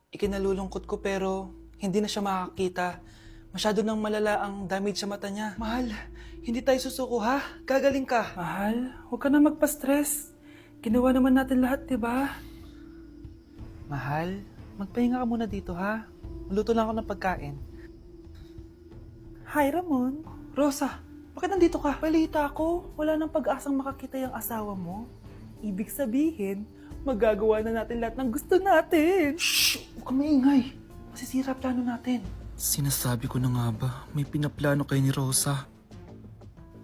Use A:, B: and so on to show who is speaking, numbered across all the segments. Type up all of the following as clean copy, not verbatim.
A: Ikinalulungkot ko pero hindi na siya makakita. Masyado nang malala ang damage sa mata niya. Mahal, hindi tayo susuko ha? Gagaling ka. Mahal, huwag ka na magpa-stress. Ginawa naman natin lahat, diba? Mahal, magpahinga ka muna dito ha? Maluto lang ako ng pagkain. Hi, Ramon. Rosa, bakit nandito ka? Balita ko, wala nang pag-asang makakita yung asawa mo. Ibig sabihin, magagawa na natin lahat ng gusto natin. Shh! Huwag ka maingay. Masisira plano natin. Sinasabi ko na nga ba, may pinaplano kayo ni Rosa.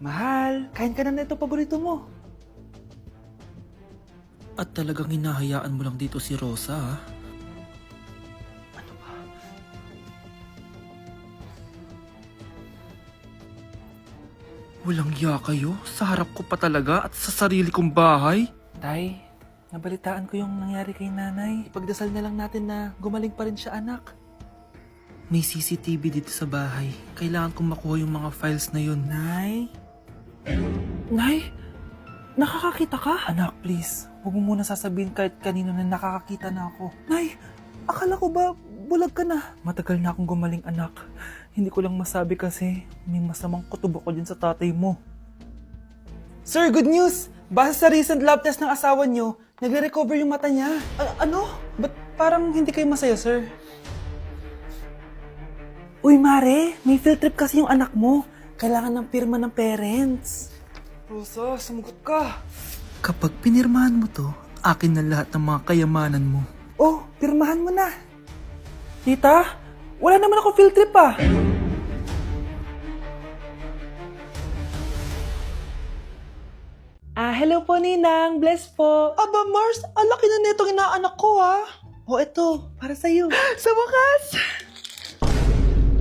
A: Mahal, kain ka na ito paborito mo. At talagang hinahayaan mo lang dito si Rosa, ha? Ano ba? Walang iya kayo? Sa harap ko pa talaga at sa sarili kong bahay? Tay, nabalitaan ko yung nangyari kay nanay. Ipagdasal na lang natin na gumaling pa rin siya, anak. May CCTV dito sa bahay. Kailangan kong makuha yung mga files na yun. Nay? Nay? Nakakakita ka? Anak, please. Huwag mo muna sasabihin kahit kanino na nakakakita na ako. Nay, akala ko ba bulag ka na? Matagal na akong gumaling, anak. Hindi ko lang masabi kasi may masamang kutob ako dyan sa tatay mo. Sir, good news! Base sa recent lab test ng asawa niyo, nagre-recover yung mata niya. Ano? Ba't parang hindi kayo masaya, sir? Uy, Mare, may field trip kasi yung anak mo. Kailangan ng pirma ng parents. Rosa, sumagot ka. Kapag pinirmahan mo to, akin na lahat ng mga kayamanan mo. Oh, pirmahan mo na. Tita, wala naman ako field trip ah. Hello po, Ninang. Bless po. Aba, Mars, ang laki na netong inaanak ko, ha? O, eto, para sa'yo. Sa wakas!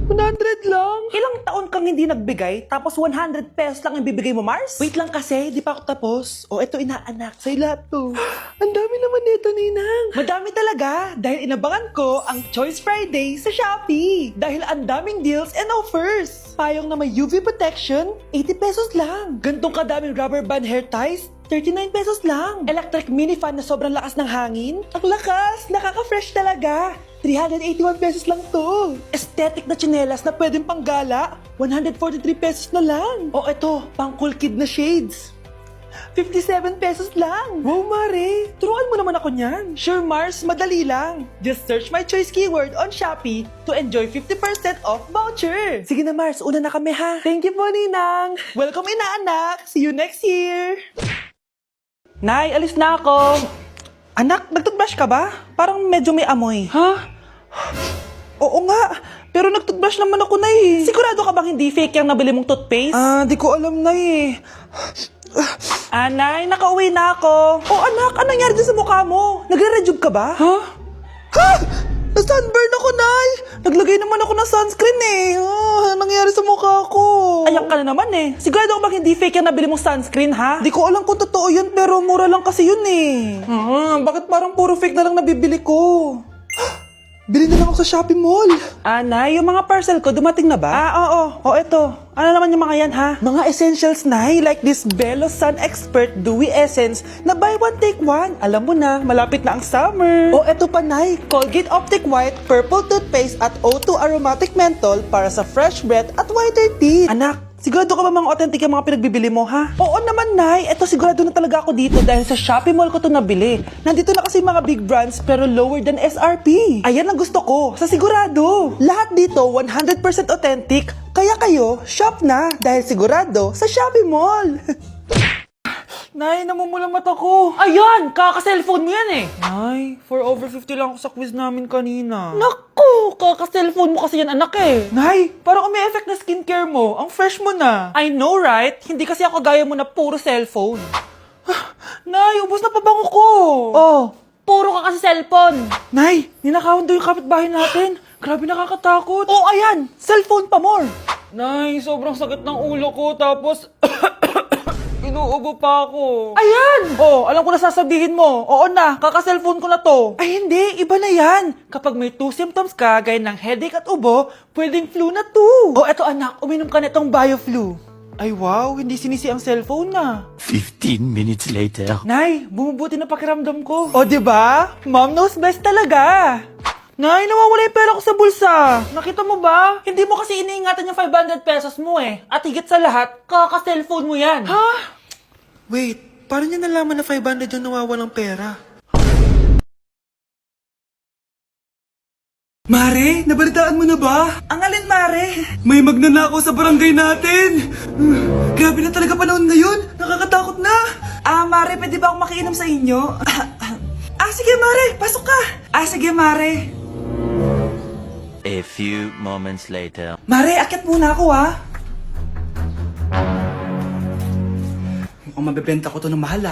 A: 100 lang? Ilang taon kang hindi nagbigay, tapos 100 pesos lang ang bibigay mo, Mars? Wait lang kasi, di pa ako tapos. O, eto, inaanak. Sa'yo lahat to. Ang dami naman nito, Ninang. Madami talaga, dahil inabangan ko ang Choice Friday sa Shopee. Dahil ang daming deals and offers. Payong na may UV protection, 80 pesos lang. Gantong kadaming rubber band hair ties, 39 pesos lang. Electric mini fan na sobrang lakas ng hangin. Ang lakas, nakaka-fresh talaga. 381 pesos lang to. Aesthetic na tsinelas na pwedeng panggala, 143 pesos na lang. O eto, pang cool kid na shades. 57 pesos lang. Wow, Mare. Turuan mo naman ako niyan. Sure, Mars. Madali lang. Just search my choice keyword on Shopee to enjoy 50% off voucher. Sige na, Mars. Una na kami, ha? Thank you po, Ninang. Welcome, inaanak. See you next year. Nay, alis na ako. Anak, nagtoothbrush ka ba? Parang medyo may amoy. Ha? Oo nga. Pero nagtoothbrush naman ako, Nay. Sigurado ka bang hindi fake yung nabili mong toothpaste? Di ko alam, Nay. Nay, nakauwi na ako. Oh, anak, anong nangyari dyan sa mukha mo? Nagre-rejuve ka ba? Ha? Ha? Na-sunburn ako, Nay! Naglagay naman ako ng sunscreen eh. Anong nangyari sa mukha ko? Ayan ka na naman eh. Sigurado ko bang hindi fake yung nabili mong sunscreen, ha? Di ko alam kung totoo yun, pero mura lang kasi yun eh. Bakit parang puro fake na lang nabibili ko? Bili na lang ako sa Shopee Mall. Nay, yung mga parcel ko, dumating na ba? Oo. O, eto. Ano naman yung mga yan, ha? Mga essentials, Nay, like this Bello Sun Expert Dewy Essence na buy one, take one. Alam mo na, malapit na ang summer. O, eto pa, Nay. Colgate Optic White Purple Toothpaste at O2 Aromatic Menthol para sa fresh breath at whiter teeth. Anak, sigurado ka ba mga authentic yung mga pinagbibili mo, ha? Oo naman, Nay. Eto, sigurado na talaga ako dito dahil sa Shopee Mall ko to nabili. Nandito na kasi mga big brands pero lower than SRP. Ayan ang gusto ko. Sa sigurado. Lahat dito 100% authentic. Kaya kayo, shop na dahil sigurado sa Shopee Mall. Nay, namumulang mata ko. Ayan, kaka-cellphone mo yan eh. Nay, 4/50 lang ako sa quiz namin kanina. Naku, kaka-cellphone mo kasi yan, anak eh. Nay, parang umi-effect na skincare mo. Ang fresh mo na. I know, right? Hindi kasi ako gaya mo na puro cellphone. Nay, ubos na pabango ko. Oh, puro ka kasi cellphone. Nay, ninakawan daw yung kapitbahay natin. Grabe, nakakatakot. Oh, ayan, cellphone pa more. Nay, sobrang sakit ng ulo ko tapos inuubo pa ako. Ayan! Oh, alam ko na sasabihin mo. Oo na, kaka-cellphone ko na to. Ay hindi, iba na yan. Kapag may 2 symptoms ka, gaya ng headache at ubo, pwedeng flu na to. Oh, eto anak, uminom ka nitong BioFlu. Ay wow, hindi sinisi ang cellphone na.
B: 15 minutes later.
A: Nay, bumubuti na pakiramdam ko. O, diba? Mom knows best talaga. Nay, nawawala yung pera ko sa bulsa. Nakita mo ba? Hindi mo kasi iniingatan yung 500 pesos mo eh. At higit sa lahat, kaka-cellphone mo yan. Ha? Wait, paano niya nalaman na 500 yung nawawalang pera? Mare, nabalitaan mo na ba? Ang alin, Mare? May magnanakaw sa barangay natin. Grabe na talaga panahon ngayon. Nakakatakot na. Mare, pwede ba akong makiinom sa inyo? Sige, Mare. Pasok ka. Sige, Mare.
B: A few moments later.
A: Mare, akyat muna ako, Mukhang mabibenta ko to ng mahal,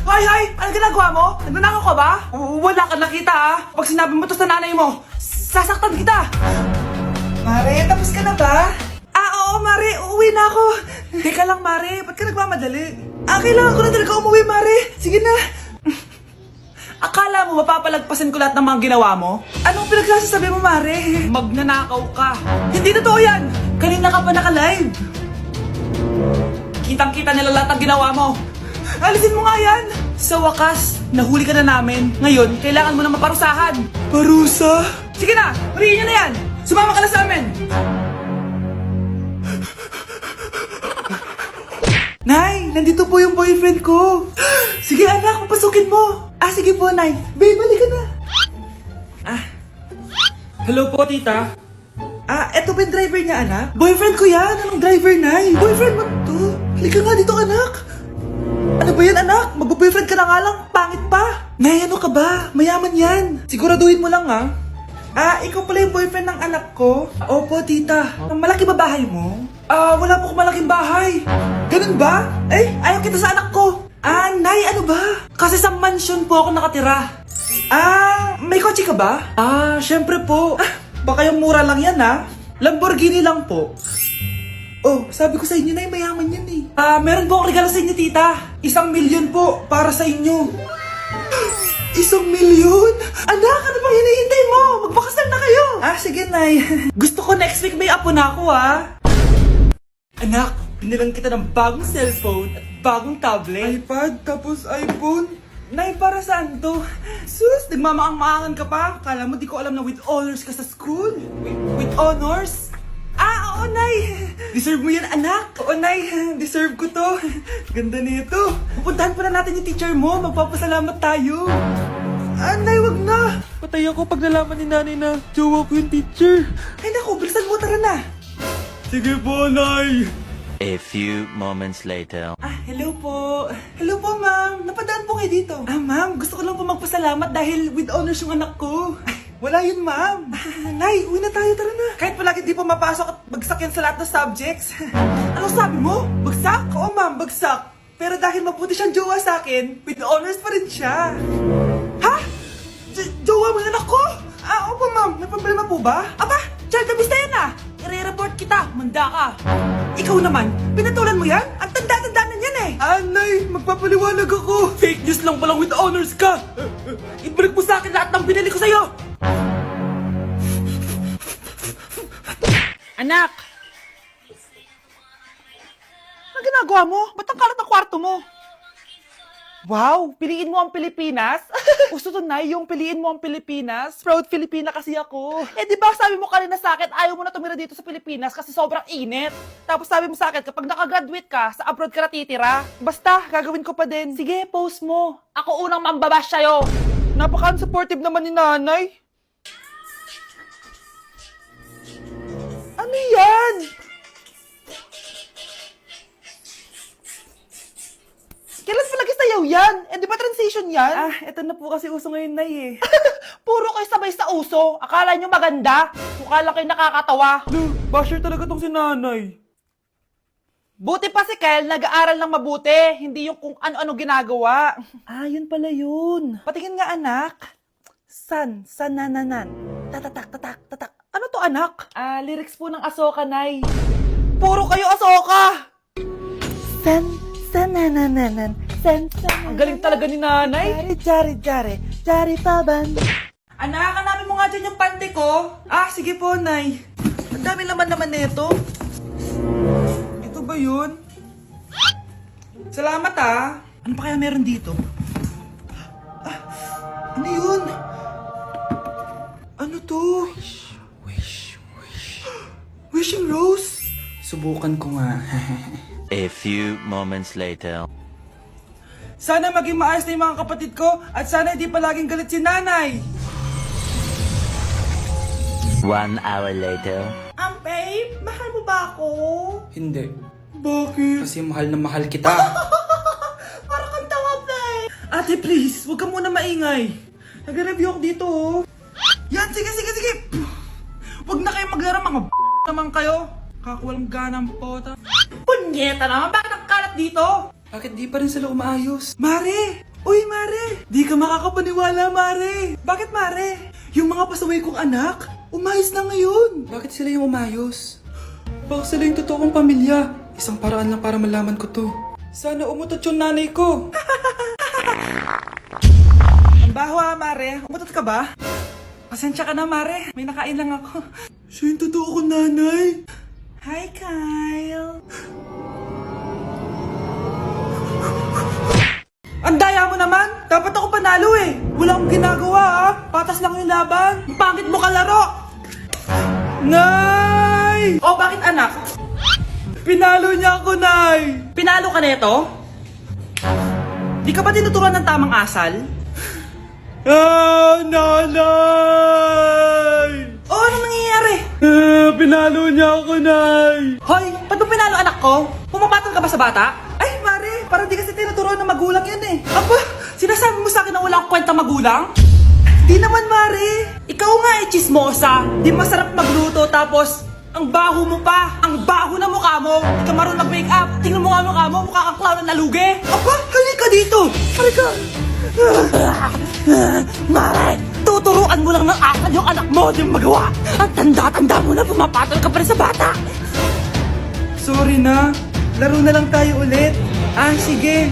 A: Hay! Ano ginagawa mo? Nagnanakaw ka ba? Wala ka nakita, Pag sinabi mo to sa nanay mo, sasaktan kita! Mare, tapos ka na ba? Oo, Mare. Uuwi na ako. Teka lang, Mare. Ba't ka nagmamadali? Kailangan ko na talaga umuwi, Mare. Sige na. Akala mo mapapalagpasan ko lahat ng mga ginawa mo? Anong pinagsasabi mo, Mare? Magnanakaw ka. Hindi totoo yan. Kanina ka pa naka-live. Kitang-kita nila lahat ng ginawa mo. Alisin mo nga yan! Sa wakas, nahuli ka na namin. Ngayon, kailangan mo na maparusahan. Parusa? Sige na! Huriin niyo na yan! Sumama ka na sa amin! Nay, nandito po yung boyfriend ko. Sige anak, papasukin mo. Sige po, Nay. Babe, balik ka na. Hello po, tita. Eto ba yung driver niya, anak? Boyfriend ko yan. Anong driver, Nay? Boyfriend mo to? Halika nga dito, anak. Ano ba yan, anak? Mag-boyfriend ka na nga lang. Pangit pa. Nay, ano ka ba? Mayaman yan. Siguraduhin mo lang, ikaw pala yung boyfriend ng anak ko? Opo, tita. Malaki ba bahay mo? Wala po akong malaking bahay. Ganun ba? Ayaw kita sa anak ko. Nay, ano ba? Kasi sa mansion po ako nakatira. May kotse ka ba? Syempre po. Baka yung mura lang yan, Lamborghini lang po. Sabi ko sa inyo, Nay, mayaman yan eh. Meron po akong regalo sa inyo, tita. 1,000,000 po para sa inyo. 1,000,000? Anak, ano bang hinihintay mo? Magpakasal na kayo. Sige, Nay. Gusto ko next week may apo na ako, Anak, binilang kita ng bagong cellphone at bagong tablet. iPad, tapos iPhone. Nay, para saan to? Sus, nagmamaang-maangan ka pa? Kala mo di ko alam na with honors ka sa school? With honors? Oo, Nay. Deserve mo yan, anak. Oo, Nay. Deserve ko to. Ganda nito. Pupuntahan pa na natin yung teacher mo. Magpapasalamat tayo. Nay, wag na. Patay ako pag nalaman ni nanay na jowa ko yung teacher. Ay, naku, bilisan mo. Tara na. Sige po, Nay.
B: A few moments later.
A: Hello po. Hello po, ma'am. Napadaan po kayo dito. Ma'am, gusto ko lang po magpasalamat dahil with honors yung anak ko. Wala yun, ma'am. Nay, uwi na tayo. Tara na. Kahit palagi di po mapasok at bagsak yan sa lahat ng subjects. Anong sabi mo? Bagsak? Oo, ma'am, bagsak. Pero dahil mabuti siyang jowa sa akin, with honors pa rin siya. Ha? Jowa mo yung anak ko? Opo, ma'am. May problema po ba? Child abuse na yan, I-report kita. Manda ka. Ikaw naman, pinatulan mo yan? Ang tanda-tanda na yan eh. Nay, magpapaliwanag ako. Fake news lang palang with honors ka. Ibalik mo sa akin lahat ng binili ko sa'yo. Anak! Ano ginagawa mo? Ba't ang kalat ng kwarto mo? Wow! Piliin mo ang Pilipinas? Gusto to, Nay, yung piliin mo ang Pilipinas? Proud Filipina kasi ako. Di ba sabi mo kanina sa akin, ayaw mo na tumira dito sa Pilipinas kasi sobrang init. Tapos sabi mo sa akin, kapag nakagraduate ka, sa abroad ka natitira. Basta, gagawin ko pa din. Sige, post mo. Ako unang mambabash sa'yo. Napaka-unsupportive naman ni nanay. Ano yan? Kailan pa lagi sayaw yan? Di ba transition yan? Eto na po kasi uso ngayon, Nay eh. Puro kayo sabay sa uso. Akala nyo maganda. Mukha lang kayo nakakatawa. Basher talaga tong si nanay. Buti pa si Kyle, nag-aaral ng mabuti. Hindi yung kung ano-ano ginagawa. Yun pala yun. Patingin nga, anak. Sanananan. Tatatak, tatak, tatak. Ano to, anak? Lyrics po ng Asoka, Nay. Puro kayo Asoka! Sanananan. Ang galing talaga ni nanay. Jari paban. Anak, hanapin mo nga dyan yung pante ko. Sige po, Nay. Ang dami naman nito. Ito ba yun? Salamat, Ano pa kaya meron dito? Ano yun? to? Wishing rose? Subukan ko nga.
B: A few moments later.
A: Sana maging maayos na yung mga kapatid ko at sana hindi palaging galit si nanay.
B: 1 hour later.
A: Babe, mahal mo ba ako? Hindi. Bakit? Kasi mahal na mahal kita. Para kang tawa, babe. Ate, please, huwag ka muna maingay. Nag-review ako dito, oh. Yan, sige. Huwag na kayo maglaro, mga naman kayo. Kakawalang ganang pota. Punyeta naman, bakit nagkalat dito? Bakit di pa rin sila umaayos? Mare! Uy, Mare! Di ka makakapaniwala, Mare! Bakit, Mare? Yung mga pasaway kong anak, umayos na ngayon. Bakit sila yung umayos? Baka sila yung totoong pamilya. Isang paraan lang para malaman ko to. Sana umutot yung nanay ko. Ang baho ha, Mare. Umutot ka ba? Pasensya ka na, Mare. May nakain lang ako. Siya yung totoo kong nanay. Hi, Kyle. Ang daya mo naman! Dapat ako panalo eh! Wala akong ginagawa ah! Patas lang yung laban! Ang pangit mo kalaro! Nay! Oh, bakit anak? Pinalo niya ako, Nay! Pinalo ka neto? Di ka ba tinuturuan ng tamang asal? Ah, nanay! Oh, ano nangyayari? Pinalo niya ako, Nay! Hoy, ba't mo pinalo anak ko? Pumapatol ka ba sa bata? Ay, Mare, parang di kasi tinuturuan ng magulang yan eh. Aba, sinasabi mo sa akin na wala akong kwenta magulang? Di naman, Mare. Ikaw nga eh, chismosa. Di masarap magluto tapos ang baho mo pa. Ang baho na mukha mo. Di ka marunong mag-makeup. Tingnan mo nga mukha mo, mukha kang clown na nalugi. Aba, halika dito. Halika. Mare, tuturuan mo lang ng asal yung anak mo. Di mo magawa. Ang tanda-tanda mo na pumapatol ka pa rin sa bata. Sorry na. Laro na lang tayo ulit. Ah, sige.